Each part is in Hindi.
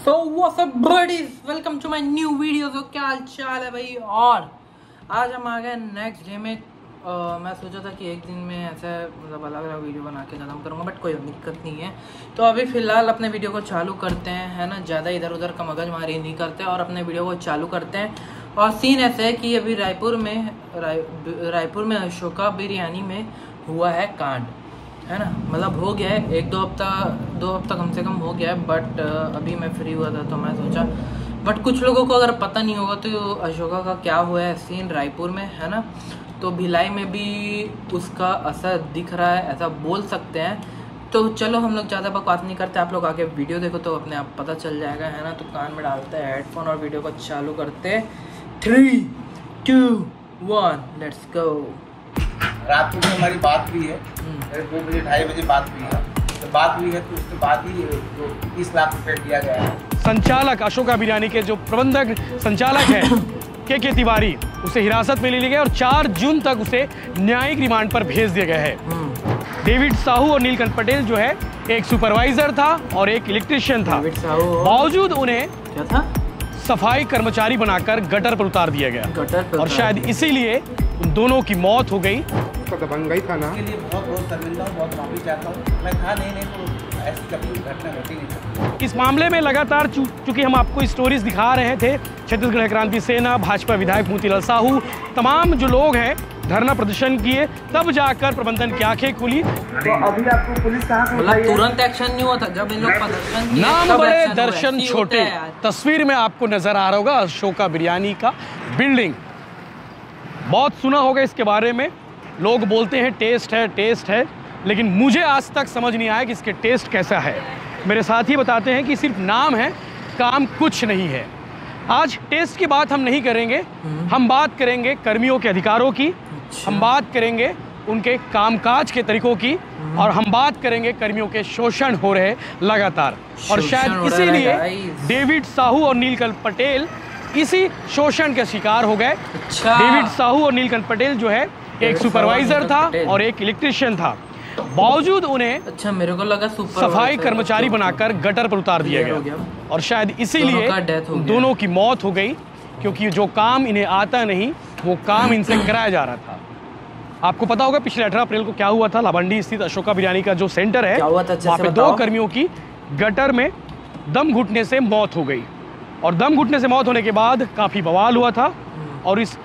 So what's up buddies, welcome to my new video. तो क्या हाल चाल है भाई। और आज हम आ गए नेक्स्ट डे में। मैं सोचा था कि एक दिन में ऐसा मतलब अलग अलग वीडियो बना के ख़त्म करूँगा, बट कोई दिक्कत नहीं है। तो अभी फ़िलहाल अपने वीडियो को चालू करते हैं, है ना। ज़्यादा इधर उधर का मगजमारी नहीं करते और अपने वीडियो को चालू करते हैं। और सीन ऐसा है कि अभी रायपुर में अशोका बिरयानी में हुआ है कांड, है ना। मतलब हो गया है, दो हफ्ता कम से कम हो गया है। बट अभी मैं फ्री हुआ था तो मैं सोचा, बट कुछ लोगों को अगर पता नहीं होगा तो अशोका का क्या हुआ है सीन रायपुर में, है ना। तो भिलाई में भी उसका असर दिख रहा है, ऐसा बोल सकते हैं। तो चलो हम लोग ज़्यादा बकवास नहीं करते, आप लोग आगे वीडियो देखो तो अपने आप पता चल जाएगा, है ना। तो कान में डालते हैं हेडफोन और वीडियो को चालू करते। 3, 2, 1 लेट्स गो। रात को भी हमारी बात हुई है, 2 बजे 2:30 बजे बात हुई है। तो बात हुई है तो उसके बाद ही 30 लाख रुपए दिया गया है। संचालक अशोका बिरयानी के जो प्रबंधक संचालक है के तिवारी, उसे हिरासत में ले लिया गया और 4 जून तक उसे न्यायिक रिमांड पर भेज दिया गया है। डेविड साहू और नीलकंठ पटेल जो है एक सुपरवाइजर था और एक इलेक्ट्रिशियन था। बावजूद उन्हें क्या था, सफाई कर्मचारी बनाकर गटर पर उतार दिया गया और शायद इसीलिए उन दोनों की मौत हो गई। दबंगई था ना, इसके लिए बहुत शर्मिंदा हूँ, बहुत माफी चाहता हूँ। मैं था नहीं तो ऐसी कभी घटना घटी नहीं सकती। इस मामले में लगातार चूंकि हम आपको स्टोरीज दिखा रहे थे, छत्तीसगढ़ क्रांति सेना, भाजपा विधायक मोतीलाल साहू, तमाम जो लोग हैं धरना प्रदर्शन किए, तब जाकर प्रबंधन की आंखें खुली। तो अभी आपको पुलिस कहाँ से मतलब तुरंत एक्शन नहीं हुआ था जब इन लोग प्रदर्शन किए, नाम तब बड़े एक्शन हुआ। दर्शन ऐसे छोटे। होता है यार। तस्वीर में आपको नजर आ रहा होगा अशोका बिरयानी का बिल्डिंग। बहुत सुना होगा इसके बारे में, लोग बोलते हैं टेस्ट है, लेकिन मुझे आज तक समझ नहीं आया कि इसके टेस्ट कैसा है। मेरे साथी बताते हैं कि सिर्फ नाम है, काम कुछ नहीं है। आज टेस्ट की बात हम नहीं करेंगे, हम बात करेंगे कर्मियों के अधिकारों की, हम बात करेंगे उनके कामकाज के तरीकों की, और हम बात करेंगे कर्मियों के शोषण हो रहे लगातार। और शायद इसीलिए डेविड साहू और नीलकंठ पटेल इसी शोषण के शिकार हो गए। डेविड साहू और नीलकंठ पटेल जो है एक सुपरवाइजर था और एक इलेक्ट्रिशियन था। बावजूद उन्हें मेरे को लगा सफाई कर्मचारी बनाकर गटर पर उतार दिया गया और शायद इसीलिए दोनों की मौत हो गई, क्योंकि जो काम इन्हें आता नहीं वो काम इनसे कराया जा रहा था। आपको पता होगा पिछले 18 अप्रैल को क्या हुआ था। लावंडी स्थित अशोका बिरयानी का जो सेंटर है, वहाँ पे 2 कर्मियों की गटर में दम घुटने से मौत हो गई। और दम घुटने से मौत होने के बाद काफ़ी बवाल हुआ था और इस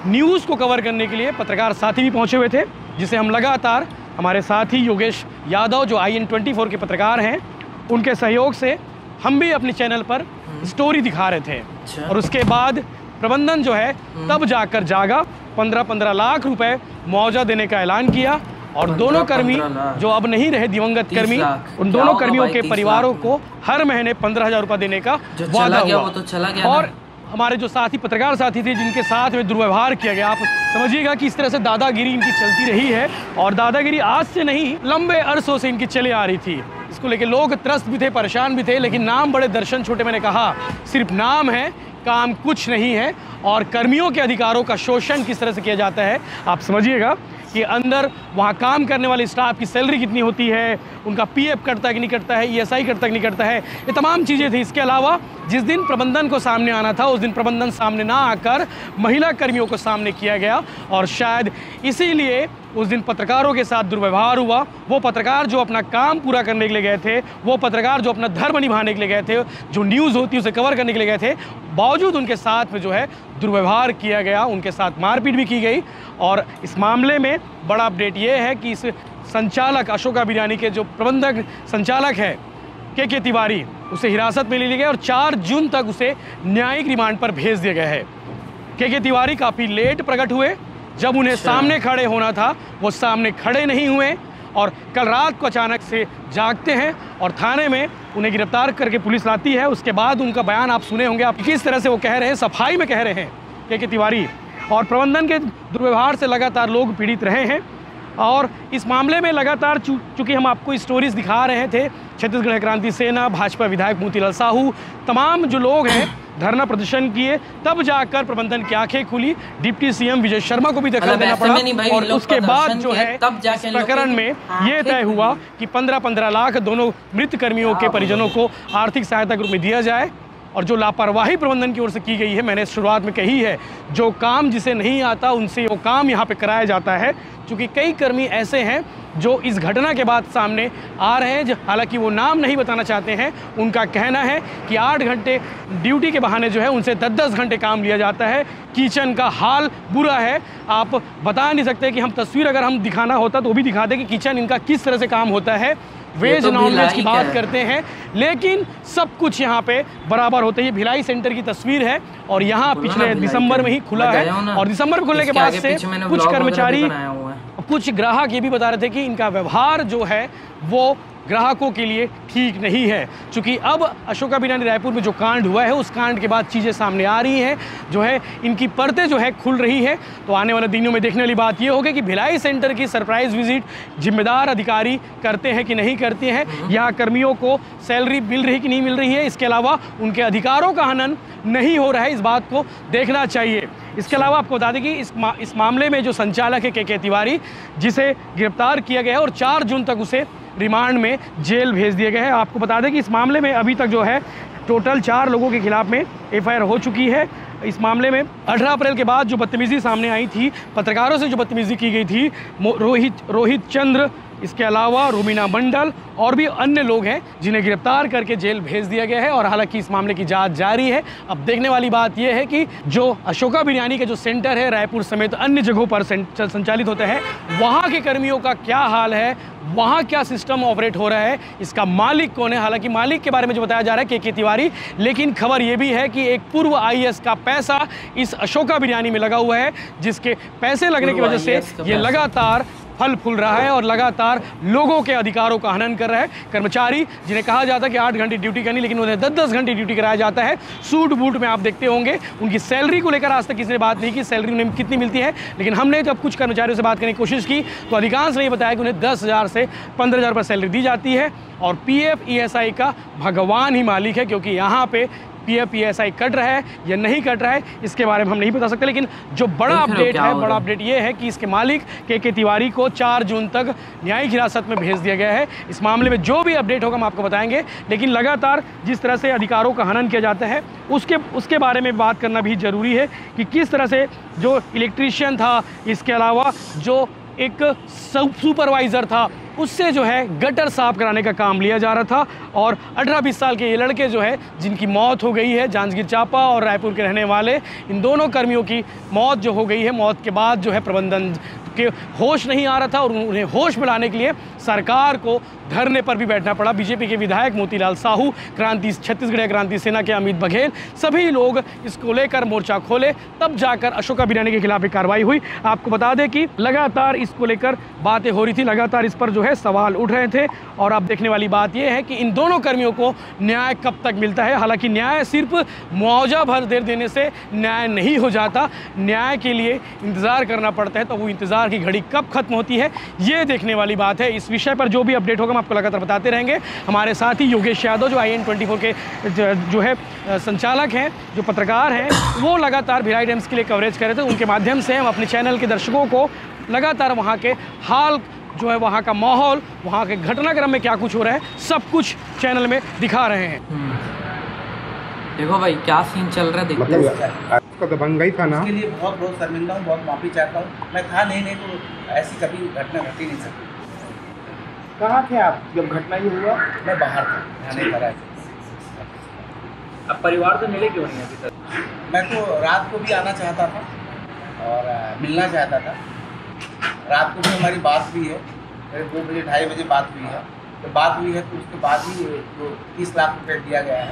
न्यूज़ को कवर करने के लिए पत्रकार साथी भी पहुँचे हुए थे, जिसे हम लगातार हमारे साथी योगेश यादव जो IN24 के पत्रकार हैं, उनके सहयोग से हम भी अपने चैनल पर स्टोरी दिखा रहे थे। और उसके बाद प्रबंधन जो है तब जाकर जागा, 15-15 लाख रुपए मुआवजा देने का ऐलान किया। और दोनों कर्मी जो अब नहीं रहे, दिवंगत कर्मी, उन दोनों कर्मियों के परिवारों को हर महीने 15,000 रुपये देने का वादा हुआ। वो तो चला गया। और हमारे जो साथी पत्रकार साथी थे जिनके साथ में दुर्व्यवहार किया गया, आप समझिएगा कि इस तरह से दादागिरी इनकी चलती रही है। और दादागिरी आज से नहीं, लंबे अरसों से इनकी चले आ रही थी। इसको लेके लोग त्रस्त भी थे, परेशान भी थे, लेकिन नाम बड़े दर्शन छोटे। मैंने कहा सिर्फ नाम है, काम कुछ नहीं है। और कर्मियों के अधिकारों का शोषण किस तरह से किया जाता है आप समझिएगा कि अंदर वहाँ काम करने वाले स्टाफ की सैलरी कितनी होती है, उनका PF कटता है कि नहीं कटता है, ESI कटता है कि नहीं कटता है, ये तमाम चीज़ें थी। इसके अलावा जिस दिन प्रबंधन को सामने आना था, उस दिन प्रबंधन सामने ना आकर महिला कर्मियों को सामने किया गया। और शायद इसीलिए उस दिन पत्रकारों के साथ दुर्व्यवहार हुआ। वो पत्रकार जो अपना काम पूरा करने के लिए गए थे, वो पत्रकार जो अपना धर्म निभाने के लिए गए थे, जो न्यूज़ होती है उसे कवर करने के लिए गए थे, बावजूद उनके साथ में जो है दुर्व्यवहार किया गया, उनके साथ मारपीट भी की गई। और इस मामले में बड़ा अपडेट ये है कि इस संचालक अशोका बिरयानी के जो प्रबंधक संचालक है के तिवारी, उसे हिरासत में ले लिया गया और 4 जून तक उसे न्यायिक रिमांड पर भेज दिया गया है। के तिवारी काफ़ी लेट प्रकट हुए। जब उन्हें सामने खड़े होना था वो सामने खड़े नहीं हुए और कल रात को अचानक से जागते हैं और थाने में उन्हें गिरफ्तार करके पुलिस लाती है। उसके बाद उनका बयान आप सुने होंगे, आप किस तरह से वो कह रहे हैं, सफाई में कह रहे हैं के तिवारी। और प्रबंधन के दुर्व्यवहार से लगातार लोग पीड़ित रहे हैं। और इस मामले में लगातार चूँकि हम आपको स्टोरीज दिखा रहे थे, छत्तीसगढ़ क्रांति सेना, भाजपा विधायक मोतीलाल साहू, तमाम जो लोग हैं धरना प्रदर्शन किए, तब जाकर प्रबंधन की आंखें खुली। डिप्टी सीएम विजय शर्मा को भी दखल देना पड़ा और उसके बाद जो है इस प्रकरण में ये तय हुआ कि 15-15 लाख दोनों मृत कर्मियों के परिजनों को आर्थिक सहायता के रूप में दिया जाए। और जो लापरवाही प्रबंधन की ओर से की गई है, मैंने शुरुआत में कही है, जो काम जिसे नहीं आता उनसे वो काम यहाँ पे कराया जाता है। क्योंकि कई कर्मी ऐसे हैं जो इस घटना के बाद सामने आ रहे हैं, हालांकि वो नाम नहीं बताना चाहते हैं। उनका कहना है कि 8 घंटे ड्यूटी के बहाने जो है उनसे 10-10 घंटे काम लिया जाता है। किचन का हाल बुरा है, आप बता नहीं सकते कि हम तस्वीर अगर हम दिखाना होता तो वो भी दिखाते कि किचन इनका किस तरह से काम होता है। वेज नॉन वेज की बात करते हैं, लेकिन सब कुछ यहाँ पे बराबर होता है। ये भिलाई सेंटर की तस्वीर है और यहाँ पिछले दिसंबर में ही खुला है और दिसंबर में खुलने के बाद से कुछ कर्मचारी, कुछ ग्राहक ये भी बता रहे थे कि इनका व्यवहार जो है वो ग्राहकों के लिए ठीक नहीं है। चूँकि अब अशोका बिरयानी रायपुर में जो कांड हुआ है, उस कांड के बाद चीज़ें सामने आ रही हैं, जो है इनकी परतें जो है खुल रही है। तो आने वाले दिनों में देखने वाली बात ये होगी कि भिलाई सेंटर की सरप्राइज विजिट जिम्मेदार अधिकारी करते हैं कि नहीं करते हैं, या कर्मियों को सैलरी मिल रही कि नहीं मिल रही है, इसके अलावा उनके अधिकारों का हनन नहीं हो रहा है, इस बात को देखना चाहिए। इसके अलावा आपको बता दें कि इस मामले में जो संचालक है के तिवारी, जिसे गिरफ्तार किया गया है और 4 जून तक उसे रिमांड में जेल भेज दिए गए हैं। आपको बता दें कि इस मामले में अभी तक जो है टोटल 4 लोगों के खिलाफ में एफआईआर हो चुकी है। इस मामले में 18 अप्रैल के बाद जो बदतमीज़ी सामने आई थी, पत्रकारों से जो बदतमीज़ी की गई थी, रोहित चंद्र, इसके अलावा रुमीना मंडल और भी अन्य लोग हैं जिन्हें गिरफ्तार करके जेल भेज दिया गया है। और हालांकि इस मामले की जांच जारी है। अब देखने वाली बात यह है कि जो अशोका बिरयानी के जो सेंटर है रायपुर समेत अन्य जगहों पर संचालित होते हैं, वहाँ के कर्मियों का क्या हाल है, वहाँ क्या सिस्टम ऑपरेट हो रहा है, इसका मालिक कौन है। हालांकि मालिक के बारे में जो बताया जा रहा है के तिवारी, लेकिन खबर ये भी है कि एक पूर्व आईएएस का पैसा इस अशोका बिरयानी में लगा हुआ है, जिसके पैसे लगने की वजह से ये लगातार फल फूल रहा है और लगातार लोगों के अधिकारों का हनन कर रहा है। कर्मचारी जिन्हें कहा जाता है कि 8 घंटे ड्यूटी करनी, लेकिन उन्हें 10-10 घंटे ड्यूटी कराया जाता है। सूट बूट में आप देखते होंगे। उनकी सैलरी को लेकर आज तक किसी ने बात नहीं की, सैलरी उन्हें कितनी मिलती है। लेकिन हमने जब कुछ कर्मचारियों से बात करने की कोशिश की तो अधिकांश ने बताया कि उन्हें 10,000 से 15,000 रुपये सैलरी दी जाती है। और PF ESI का भगवान ही मालिक है, क्योंकि यहाँ पे PF ESI कट रहा है या नहीं कट रहा है इसके बारे में हम नहीं बता सकते। लेकिन जो बड़ा अपडेट है, बड़ा अपडेट ये है कि इसके मालिक के तिवारी को 4 जून तक न्यायिक हिरासत में भेज दिया गया है। इस मामले में जो भी अपडेट होगा हम आपको बताएंगे। लेकिन लगातार जिस तरह से अधिकारों का हनन किया जाता है उसके बारे में बात करना भी ज़रूरी है कि किस तरह से जो इलेक्ट्रीशियन था, इसके अलावा जो एक सुपरवाइज़र था, उससे जो है गटर साफ कराने का काम लिया जा रहा था। और 18-20 साल के ये लड़के जो है जिनकी मौत हो गई है, जांजगीर चांपा और रायपुर के रहने वाले, इन दोनों कर्मियों की मौत जो हो गई है, मौत के बाद जो है प्रबंधन के होश नहीं आ रहा था और उन्हें होश में के लिए सरकार को धरने पर भी बैठना पड़ा। बीजेपी के विधायक मोतीलाल साहू, छत्तीसगढ़ क्रांति सेना के अमित बघेल, सभी लोग इसको लेकर मोर्चा खोले, तब जाकर अशोका बिरयानी के खिलाफ एक कार्रवाई हुई। आपको बता दें कि लगातार इसको लेकर बातें हो रही थी, लगातार इस पर जो है सवाल उठ रहे थे। और अब देखने वाली बात यह है कि इन दोनों कर्मियों को न्याय कब तक मिलता है। हालांकि न्याय सिर्फ मुआवजा भर देने से न्याय नहीं हो जाता, न्याय के लिए इंतज़ार करना पड़ता है। तो वो इंतज़ार की घड़ी कब खत्म होती है, ये देखने वाली बात है। इस विषय पर जो भी अपडेट होगा हम आपको लगातार बताते रहेंगे। हमारे साथ ही योगेश यादव जो IN24 के जो है संचालक हैं, जो पत्रकार हैं, वो लगातार भिलाई डैम्स के लिए कवरेज कर रहे थे। उनके माध्यम से हम अपने चैनल के दर्शकों को लगातार वहाँ के हाल जो है, वहाँ का माहौल, वहाँ के घटनाक्रम में क्या कुछ हो रहा है, सब कुछ चैनल में दिखा रहे हैं। देखो भाई क्या सीन चल रहा है, देखो मतलब दबंगई था ना, उसके लिए बहुत बहुत शर्मिंदा हूँ, बहुत माफ़ी चाहता हूँ। मैं था नहीं तो ऐसी कभी घटना घट ही नहीं सकती। कहाँ थे आप जब घटना ये हुआ? मैं बाहर था, खाने का रहा। अब परिवार से मिले क्यों नहीं अभी तक? मैं तो रात को भी आना चाहता था और मिलना चाहता था। रात को भी हमारी बात हुई है, 2 बजे 2:30 बजे बात हुई है। तो बात हुई है तो उसके बाद ही जो 30 लाख रुपये दिया गया है।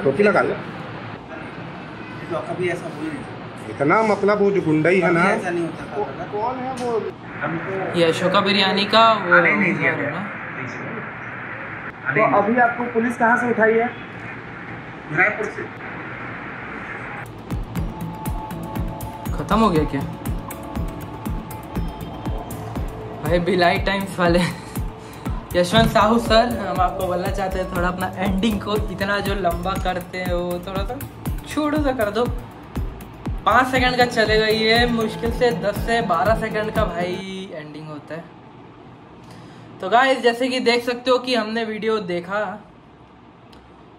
टोपी लगा ले, तो कभी ऐसा हो नहीं सकता। इतना मतलब वो जो गुंडाई है ना, ऐसा नहीं होता था। कौन है वो? ये अशोका बिरयानी का वो नहीं दिया गया ना। तो अभी आपको पुलिस कहाँ से उठाई है? रायपुर से। खत्म हो गया क्या? भाई भिलाई टाइम्स वाले यशवंत साहू सर, हम आपको बोलना चाहते हैं थोड़ा अपना एंडिंग को इतना जो लंबा करते हो थोड़ा सा छोटो सा कर दो। 5 सेकंड का चलेगा ये, मुश्किल से 10 से 12 सेकंड का भाई एंडिंग होता है। तो गाइस जैसे कि देख सकते हो कि हमने वीडियो देखा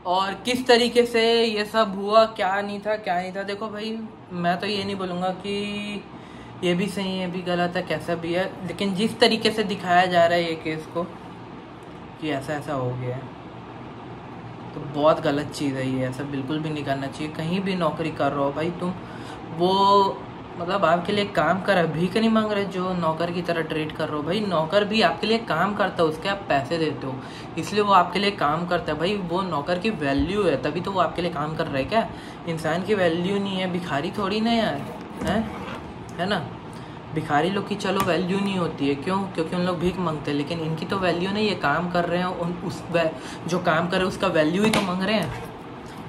और किस तरीके से ये सब हुआ, क्या नहीं था। देखो भाई मैं तो ये नहीं बोलूँगा कि ये भी सही है ये भी गलत है, कैसा भी है, लेकिन जिस तरीके से दिखाया जा रहा है ये केस को कि ऐसा हो गया है तो बहुत गलत चीज़ है ये। ऐसा बिल्कुल भी नहीं करना चाहिए। कहीं भी नौकरी कर रहे हो भाई तुम, वो मतलब आपके लिए काम कर रहा है, भीख नहीं मांग रहे जो नौकर की तरह ट्रीट कर रहे हो। भाई नौकर भी आपके लिए काम करता है, उसके आप पैसे देते हो, इसलिए वो आपके लिए काम करता है। भाई वो नौकर की वैल्यू है तभी तो वो आपके लिए काम कर रहा है। क्या इंसान की वैल्यू नहीं है? भिखारी थोड़ी ना यार, है ना। भिखारी लोग की चलो वैल्यू नहीं होती है, क्यों? क्योंकि उन लोग भीख मांगते हैं, लेकिन इनकी तो वैल्यू नहीं है। काम कर रहे हैं, जो काम कर रहे हैं उसका वैल्यू ही तो मांग रहे हैं।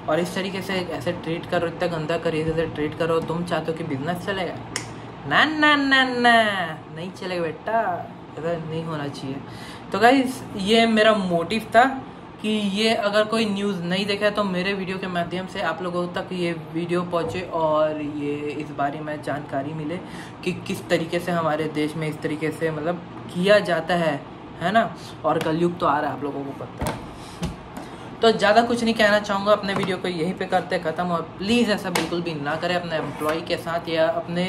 और इस तरीके से ऐसे ट्रीट करो, इतना गंदा करिए जैसे ट्रीट करो। तुम चाहते हो कि बिजनेस चलेगा? ना ना ना ना, नहीं चलेगा बेटा, ऐसा नहीं होना चाहिए। तो गाइस ये मेरा मोटिव था कि ये अगर कोई न्यूज़ नहीं देखा है तो मेरे वीडियो के माध्यम से आप लोगों तक ये वीडियो पहुँचे और ये इस बारे में जानकारी मिले कि किस तरीके से हमारे देश में इस तरीके से मतलब किया जाता है ना। और कलयुग तो आ रहा है, आप लोगों को पता है। तो ज़्यादा कुछ नहीं कहना चाहूँगा, अपने वीडियो को यहीं पे करते ख़त्म। और प्लीज़ ऐसा बिल्कुल भी ना करें अपने एम्प्लॉय के साथ या अपने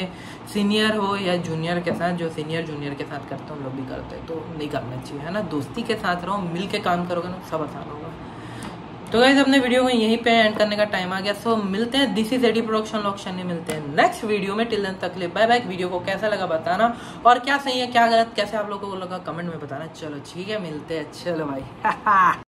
सीनियर हो या जूनियर के साथ। जो सीनियर जूनियर के साथ करते हैं हम लोग भी करते हैं, तो नहीं करना चाहिए, है ना। दोस्ती के साथ रहो, मिल के काम करोगे ना, सब आसान होगा। तो गाइस अपने वीडियो को यहीं पे एंड करने का टाइम आ गया। सो मिलते हैं, this is AD production location, मिलते हैं नेक्स्ट वीडियो में। टिल देन तक ले बाय बाय। वीडियो को कैसा लगा बताना, और क्या सही है क्या गलत कैसे आप लोगों को लगा कमेंट में बताना। चलो ठीक है, मिलते हैं, चलो भाई।